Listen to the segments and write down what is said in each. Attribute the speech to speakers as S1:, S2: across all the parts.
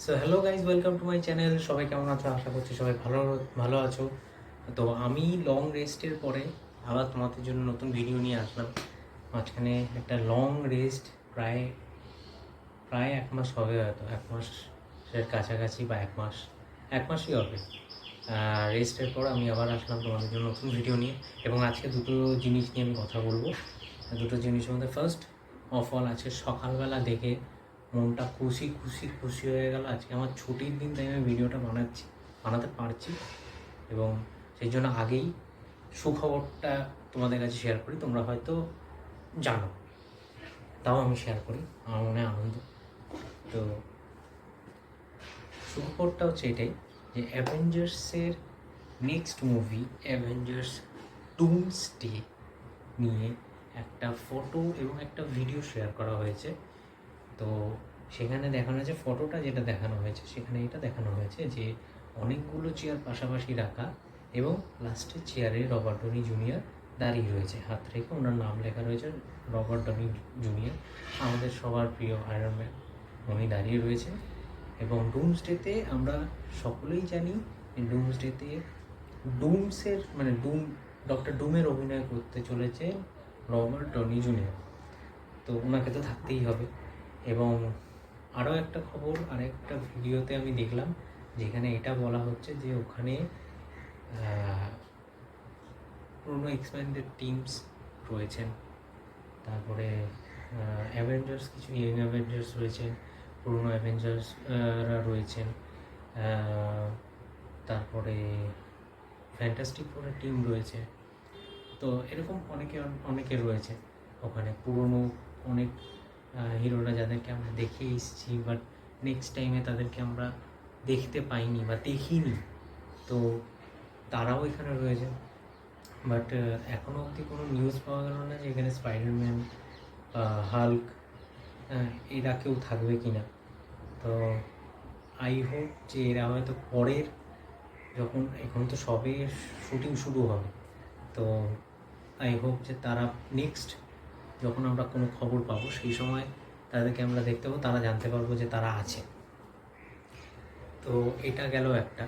S1: So hello guys, welcome to my channel. সবাই কেমন আছো? আশা করছি সবাই ভালো ভালো আছো। তো আমি লং রেস্টের পরে আবার তোমাদের জন্য নতুন ভিডিও নিয়ে আসলাম। মাঝখানে একটা লং রেস্ট, প্রায় প্রায় 1 মাস হবে, হয়তো 1 মাসের কাছাকাছি, বা 1 মাসই হবে। রেস্টের পর আমি আবার আসলাম তোমাদের জন্য নতুন ভিডিও নিয়ে, এবং আজকে দুটো জিনিস নিয়ে আমি কথা বলবো। দুটো জিনিসের মধ্যে ফার্স্ট অফ অল, আজকে সকালবেলা দেখে মনটা খুশি খুশি খুশি হয়ে গেল। আজকে আমার ছুটির দিন, তাই আমি ভিডিওটা বানাতে পারছি, এবং সেই জন্য আগেই সুখবরটা তোমাদের কাছে শেয়ার করি। তোমরা হয়তো জানো, তাও আমি শেয়ার করি, আমার মনে আনন্দ। তো সুখবরটা হচ্ছে এটাই যে অ্যাভেঞ্জার্সের নেক্সট মুভি অ্যাভেঞ্জার্স ডুমসডে নিয়ে একটা ফটো এবং একটা ভিডিও শেয়ার করা হয়েছে। তো সেখানে দেখানো হয়েছে, ফটোটা যেটা দেখানো হয়েছে সেখানে এটা দেখানো হয়েছে যে অনেকগুলো চেয়ার পাশাপাশি রাখা, এবং লাস্টের চেয়ারে রবার্ট ডনি জুনিয়র দাঁড়িয়ে রয়েছে, হাত রেখে ওনার নাম লেখা রয়েছে রবার্ট ডনি জুনিয়র, আমাদের সবার প্রিয় আয়রন ম্যান। উনি দাঁড়িয়ে রয়েছে, এবং ডুমসডেতে আমরা সকলেই জানি ডুমসডেতে ডুমসের মানে ডক্টর ডুমের অভিনয় করতে চলেছে রবার্ট ডনি জুনিয়র। তো ওনাকে তো থাকতেই হবে। এবং আরও একটা খবর, আরেকটা ভিডিওতে আমি দেখলাম যেখানে এটা বলা হচ্ছে যে ওখানে পুরনো এক্সপ্যান্ডেড টিমস রয়েছেন, তারপরে অ্যাভেঞ্জার্স, কিছু ইয়ং অ্যাভেঞ্জার্স রয়েছেন, পুরনো অ্যাভেঞ্জার্সরা রয়েছেন, তারপরে ফ্যান্টাস্টিক ফোরের টিম রয়েছে। তো এরকম অনেকে রয়েছে ওখানে, পুরনো অনেক হিরোরা যাদেরকে আমরা দেখে এসেছি, বাট নেক্সট টাইমে তাদেরকে আমরা দেখতে পাইনি বা দেখিনি, তো তারাও এখানে রয়েছে। বাট এখনও অবধি কোনো নিউজ পাওয়া গেল না যে এখানে স্পাইডারম্যান, হাল্ক, এরা কেউ থাকবে কি না। তো আই হোপ যে এরা হয়তো পরের, যখন এখন তো সবে শুটিং শুরু হবে, তো আই হোপ যে তারা নেক্সট যখন আমরা কোনো খবর পাবো সেই সময় তাদেরকে আমরা দেখতে পাবো, তারা জানতে পারবো যে তারা আছে। তো এটা গেল একটা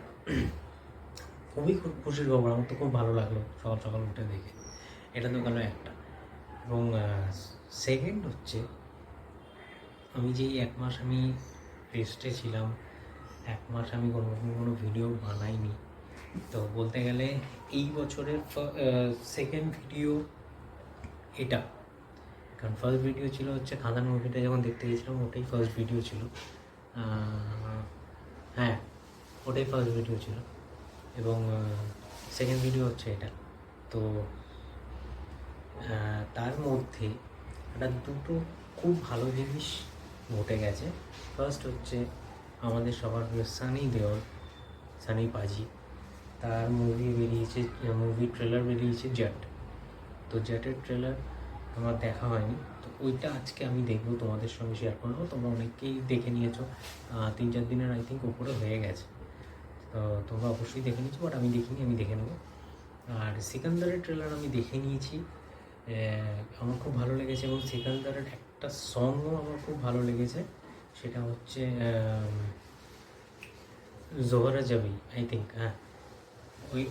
S1: খুবই খুশির খবর, আমার তো খুব ভালো লাগলো সকাল সকাল উঠে দেখে। এটা তো গেল একটা। এবং সেকেন্ড হচ্ছে, আমি যেই 1 মাস আমি রেস্টে ছিলাম, 1 মাস আমি কোনো ভিডিও বানাইনি। তো বলতে গেলে এই বছরের সেকেন্ড ভিডিও এটা, কারণ ফার্স্ট ভিডিও ছিল হচ্ছে খাদান মুভিটা যখন দেখতে গেছিলাম, ওটাই ফার্স্ট ভিডিও ছিল। হ্যাঁ, ওটাই ফার্স্ট ভিডিও ছিল, এবং সেকেন্ড ভিডিও হচ্ছে এটা। তো তার মধ্যে একটা দুটো খুব ভালো জিনিস ঘটে গেছে। ফার্স্ট হচ্ছে আমাদের সবার প্রিয় সানি দেওল, সানি পাজি, তার মুভি ট্রেলার বেরিয়েছে জ্যাট। তো জ্যাটের ট্রেলার আমার দেখা হয়নি, তো ওইটা আজকে আমি দেখবো, তোমাদের সঙ্গে শেয়ার করবো। তোমরা অনেকেই দেখে নিয়েছো, 3-4 দিনের আই থিঙ্ক উপরে হয়ে গেছে। তো তোমরা অবশ্যই দেখে নিয়েছো, বাট আমি দেখিনি, আমি দেখে নেবো। আর সিকান্দারের ট্রেলার আমি দেখে নিয়েছি, আমার খুব ভালো লেগেছে, এবং সিকান্দারের একটা সংও আমার খুব ভালো লেগেছে, সেটা হচ্ছে জোহরা জাবি, আই থিঙ্ক। হ্যাঁ,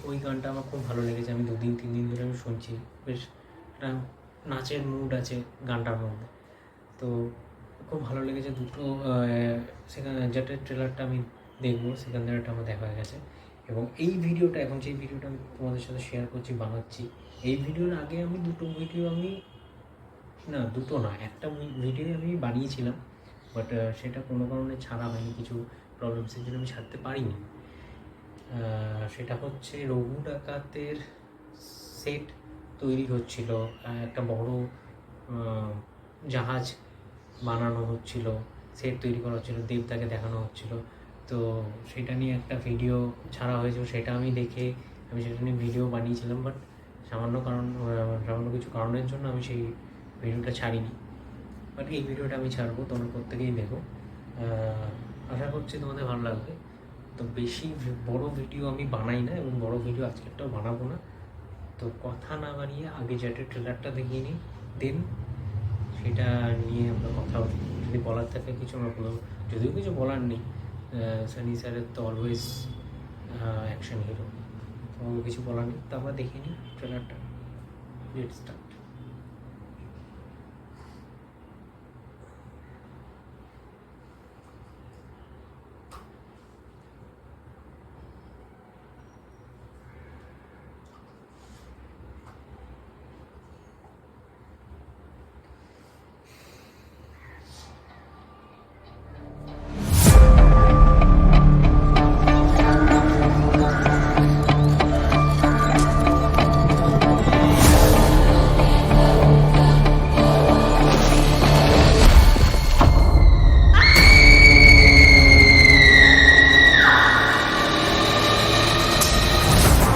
S1: ওই গানটা আমার খুব ভালো লেগেছে, আমি 2-3 দিন ধরে আমি শুনছি। বেশ একটা নাচের মুড আছে গানটার মধ্যে, তো খুব ভালো লেগেছে দুটো। সেখানে যেটার ট্রেলারটা আমি দেখবো, সিকান্দারটা আমার দেখা হয়ে গেছে। এবং এই ভিডিওটা, এখন যে ভিডিওটা আমি তোমাদের সাথে শেয়ার করছি, বানাচ্ছি, এই ভিডিওর আগে আমি দুটো একটা ভিডিও আমি বানিয়েছিলাম, বাট সেটা কোনো কারণে ছাড়া হয়নি, কিছু প্রবলেমসের জন্য আমি ছাড়তে পারিনি। সেটা হচ্ছে রঘু ডাকাতের সেট তৈরি হচ্ছিল, একটা বড় জাহাজ বানানো হচ্ছিল, সেট তৈরি করা হচ্ছিলো, দেবদাকে দেখানো হচ্ছিল। তো সেটা নিয়ে একটা ভিডিও ছাড়া হয়েছিল, সেটা আমি দেখে আমি সেটা নিয়ে ভিডিও বানিয়েছিলাম, বাট সামান্য কিছু কারণের জন্য আমি সেই ভিডিওটা ছাড়িনি। বাট এই ভিডিওটা আমি ছাড়বো, তোমরা প্রত্যেকেই দেখো, আশা করছি তোমাদের ভালো লাগবে। তো বেশি বড় ভিডিও আমি বানাই না, এবং বড় ভিডিও আজকেরটাও বানাবো না। তো কথা না বানিয়ে আগে যেটার ট্রেলারটা দেখিয়ে নিই, দেন সেটা নিয়ে আমরা কথা বলি। যদি বলার থাকে কিছু আমরা বলবো, যদিও কিছু বলার নেই, সানি স্যারের তো অলওয়েজ অ্যাকশন হিরো, তো কিছু বলার নেই। তো আমরা দেখে নিই ট্রেলারটা। Late start.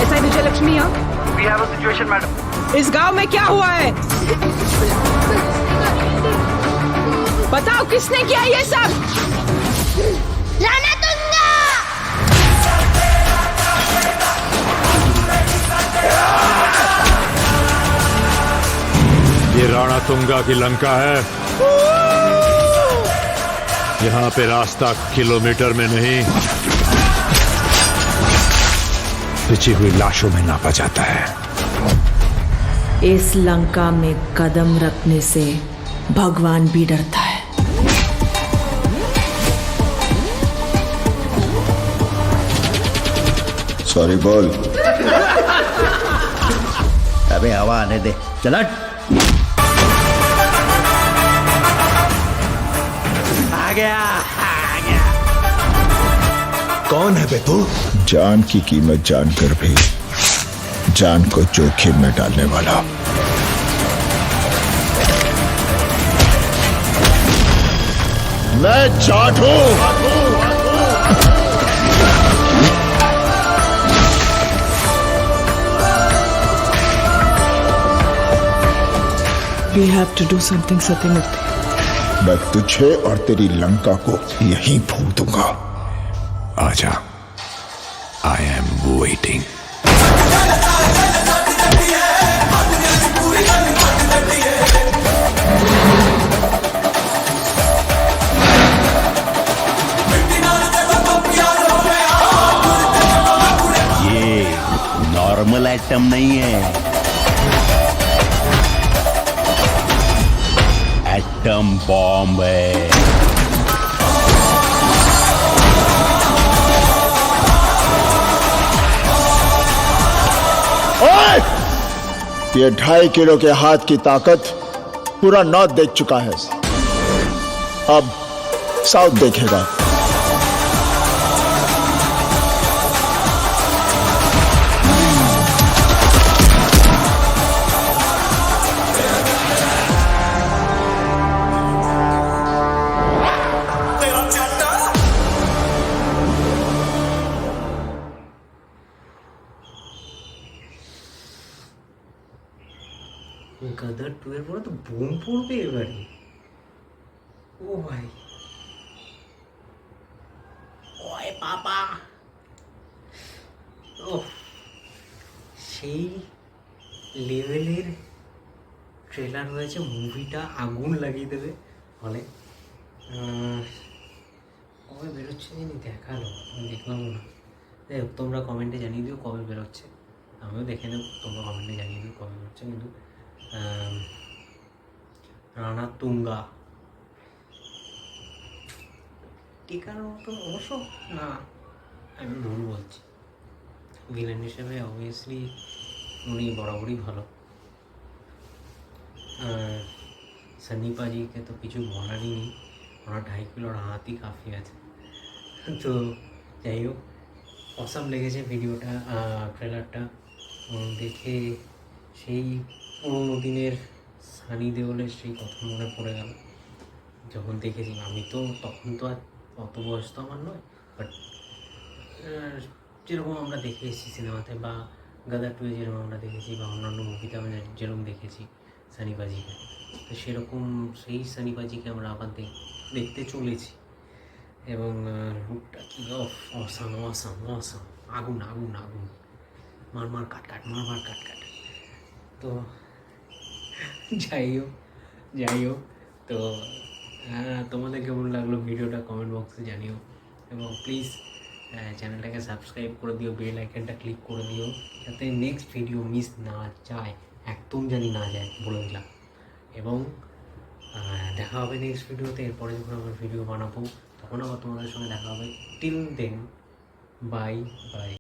S2: SI Vijay Lakshmi यहाँ।
S3: We have a situation, madam.
S2: इस गांव में क्या हुआ है? बताओ किसने किया ये सब?
S4: राणा तुंगा।
S5: ये राणा तुंगा की लंका है। यहाँ पे रास्ता किलोमीटर में नहीं, बिछी हुई लाशों में नापा जाता है।
S6: इस लंका में कदम रखने से भगवान भी डरता है।
S7: सॉरी बोल।
S3: अबे हवा आने दे, चल हट। आ गया।
S7: कौन है बे तू? जान की कीमत जानकर भी जान को जोखिम में डालने वाला। मैं जाट हूं।
S2: We have to do something, Satyamitra.
S7: मैं तुझे और तेरी लंका को यहीं भूल दूंगा। आजा, आई एम वेटिंग।
S3: ये नॉर्मल आइटम नहीं है, एटम बॉम्ब है।
S7: ये 2.5 किलो के हाथ की ताकत पूरा नॉर्थ देख चुका है, अब साउथ देखेगा।
S1: গাদার 2 এর পরে তো বোম পড়বে এবারে। ও ভাই, ওই বাবা, ও সেই লেভেলের ট্রেলার হয়েছে, মুভিটা আগুন লাগিয়ে দেবে হলে। কবে বেরোচ্ছে জানি, দেখালো, আমি দেখলাম না। যাই হোক, তোমরা কমেন্টে জানিয়ে দিও কবে বেরোচ্ছে, আমিও দেখে নেব। তোমরা কমেন্টে জানিয়ে দিও কবে বেরোচ্ছে। কিন্তু রানা তুঙ্গা টিকার মতো অবশ্য না, আমি ভুল বলছি। ভিলেন হিসেবে অবভিয়াসলি উনি বরাবরই ভালো। আর সানি পাজিকে তো কিছু বলারই নেই, ওনার 2.5 কিলোর হাতই কাফি আছে। তো যাই হোক, অসাম লেগেছে ভিডিওটা, ট্রেলারটা দেখে। সেই পুরোনো দিনের সানি দেওলের সেই কথা মনে পড়ে গেল যখন দেখেছি। আমি তো তখন তো আর অত বয়স তো আমার নয়, বাট যেরকম আমরা দেখে এসেছি সিনেমাতে, বা গাদার 2 যেরকম আমরা দেখেছি, বা অন্যান্য মুভিতে আমরা যেরকম দেখেছি সানি পাজিকে, তো সেরকম সেই সানি পাজিকে আমরা আবার দেখতে চলেছি। এবং লুকটা কি অসাম অসাম অসাম, আগুন আগুন আগুন, মার কাট কাট, মার কাট কাট। তো যাই হোক, তো তোমাদের কেমন লাগলো ভিডিওটা কমেন্ট বক্সে জানিও। এবং প্লিজ চ্যানেলটাকে সাবস্ক্রাইব করে দিও, বেল আইকনটা ক্লিক করে দিও, যাতে নেক্সট ভিডিও মিস না যায়, একদম জানি না যায়, বলে দিলাম। এবং দেখা হবে নেক্সট ভিডিওতে। এরপরে যখন আমার ভিডিও বানাবো তখন আবার তোমাদের সঙ্গে দেখা হবে। Till then, bye by.